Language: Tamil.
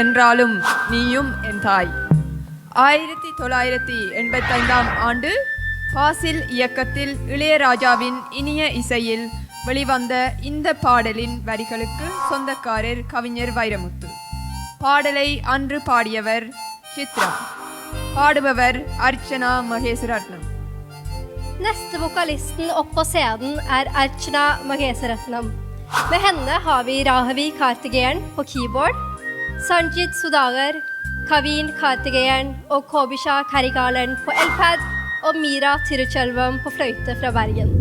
என்றாலும் நீயும் என் தாய். 1985ஆம் ஆண்டு ஃபாசில் இயக்கத்தில் இளையராஜாவின் இனிய இசையில் வெளிவந்த இந்த பாடலின் வரிகளுக்கு சொந்தக்காரர் கவிஞர் வைரமுத்து. பாடலை அன்று பாடியவர் Chitra. பாடுபவர் Archana மகேசரத்னம். Neste vokalisten opp på scenen Archana Mahesaratnam. Med henne har vi Rahavi Karthikeyan på keyboard, Sanjit Sudagar, Kavin Karthikeyan og Kobisha Karikalan på elpad og Mira Tiruchelvam på fløyte fra Bergen.